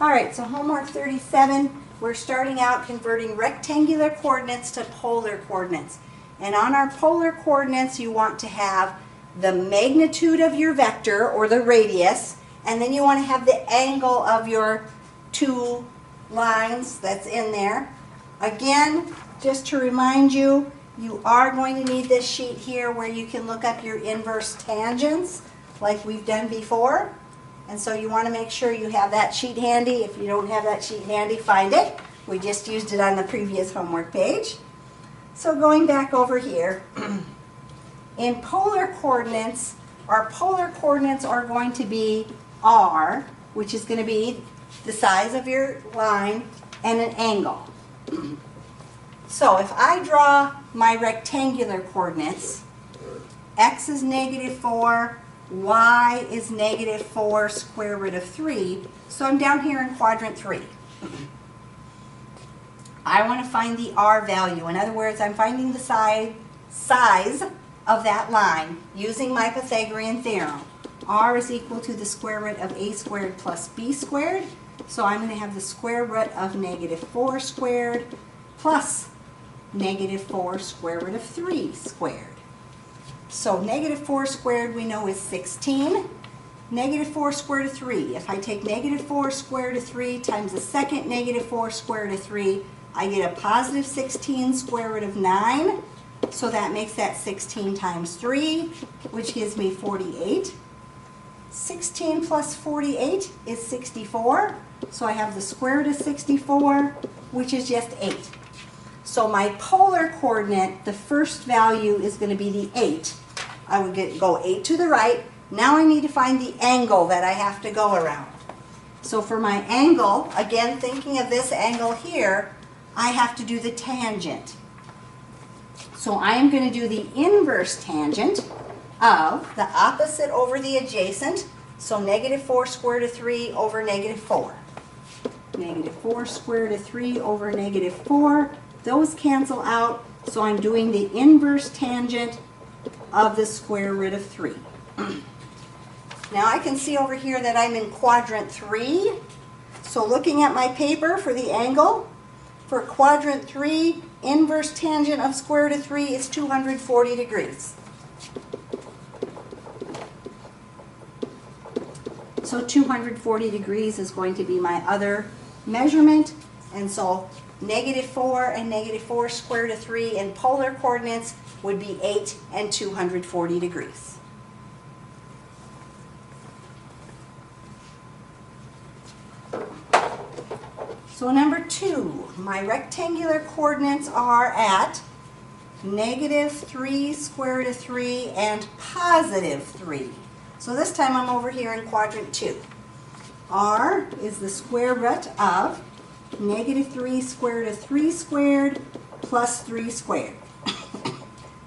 All right, so homework 37, we're starting out converting rectangular coordinates to polar coordinates. And on our polar coordinates, you want to have the magnitude of your vector, or the radius, and then you want to have the angle of your two lines that's in there. Again, just to remind you, you are going to need this sheet here where you can look up your inverse tangents like we've done before. And so you want to make sure you have that sheet handy. If you don't have that sheet handy, find it. We just used it on the previous homework page. So going back over here, in polar coordinates, our polar coordinates are going to be r, which is going to be the size of your line, and an angle. So if I draw my rectangular coordinates, x is -4, y is -4 square root of 3. So I'm down here in quadrant 3. I want to find the r value. In other words, I'm finding the size of that line using my Pythagorean theorem. R is equal to the square root of a squared plus b squared. So I'm going to have the square root of -4 squared plus -4 square root of 3 squared. So -4 squared we know is 16. -4 square root of 3. If I take -4 square root of 3 times the second -4 square root of 3, I get a positive 16 square root of 9. So that makes that 16 times 3, which gives me 48. 16 plus 48 is 64. So I have the square root of 64, which is just 8. So my polar coordinate, the first value is going to be the 8. I would go 8 to the right. Now I need to find the angle that I have to go around. So for my angle, again thinking of this angle here, I have to do the tangent. So I am going to do the inverse tangent of the opposite over the adjacent. So -4 square root of 3 over -4. -4 square root of 3 over -4. Those cancel out, so I'm doing the inverse tangent of the square root of 3. Now I can see over here that I'm in quadrant 3. So looking at my paper for the angle, for quadrant 3, inverse tangent of square root of 3 is 240 degrees. So 240 degrees is going to be my other measurement. And so -4 and -4 square root of 3 in polar coordinates would be 8 and 240 degrees. So number 2, my rectangular coordinates are at -3 square root of 3 and +3. So this time I'm over here in quadrant 2. R is the square root of -3 square root of 3 squared plus 3 squared.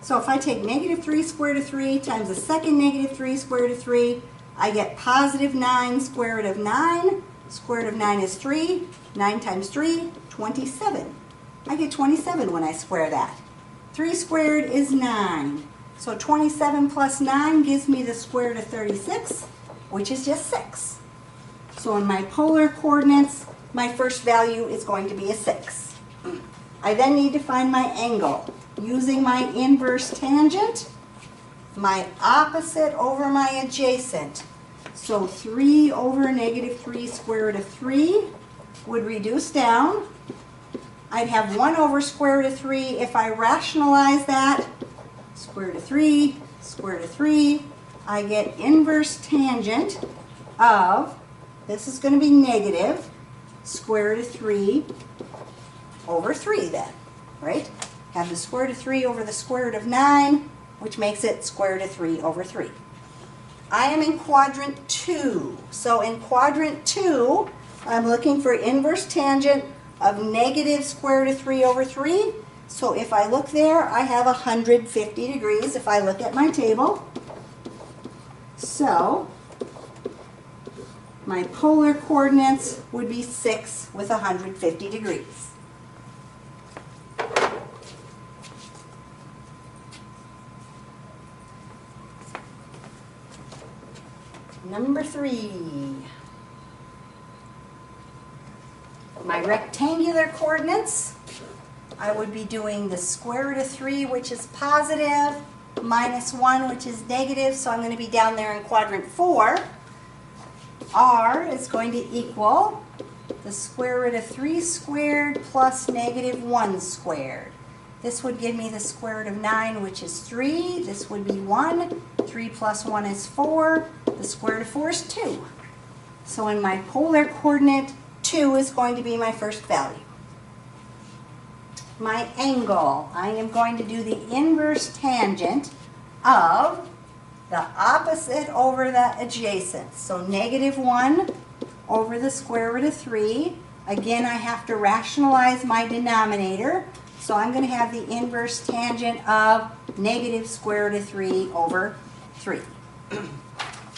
So if I take -3 square root of 3 times the second -3 square root of 3, I get positive 9 square root of 9. Square root of 9 is 3. 9 times 3, 27. I get 27 when I square that. 3 squared is 9. So 27 plus 9 gives me the square root of 36, which is just 6. So in my polar coordinates, my first value is going to be a 6. I then need to find my angle. Using my inverse tangent, my opposite over my adjacent. So 3 over -3 square root of 3 would reduce down. I'd have 1 over square root of 3 if I rationalize that. Square root of 3, square root of 3. I get inverse tangent of, this is going to be negative, square root of 3 over 3 then, right? Have the square root of 3 over the square root of 9, which makes it square root of 3 over 3. I am in quadrant 2. So in quadrant 2, I'm looking for inverse tangent of negative square root of 3 over 3. So if I look there, I have 150 degrees if I look at my table. So my polar coordinates would be 6 with 150 degrees. Number 3. My rectangular coordinates, I would be doing the square root of 3, which is positive, minus 1, which is negative, so I'm going to be down there in quadrant 4. R is going to equal the square root of 3 squared plus negative 1 squared. This would give me the square root of 9, which is 3. This would be 1. 3 plus 1 is 4. The square root of 4 is 2. So in my polar coordinate, 2 is going to be my first value. My angle, I am going to do the inverse tangent of the opposite over the adjacent. So negative 1 over the square root of 3. Again, I have to rationalize my denominator. So I'm going to have the inverse tangent of negative square root of 3 over 3.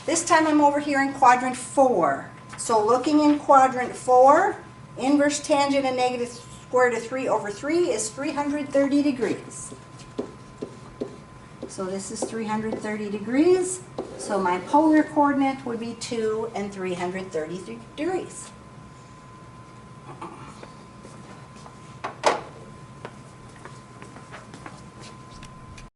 This time I'm over here in quadrant 4. So looking in quadrant 4, inverse tangent of negative square root of 3 over 3 is 330 degrees. So this is 330 degrees. So my polar coordinate would be 2 and 330 degrees.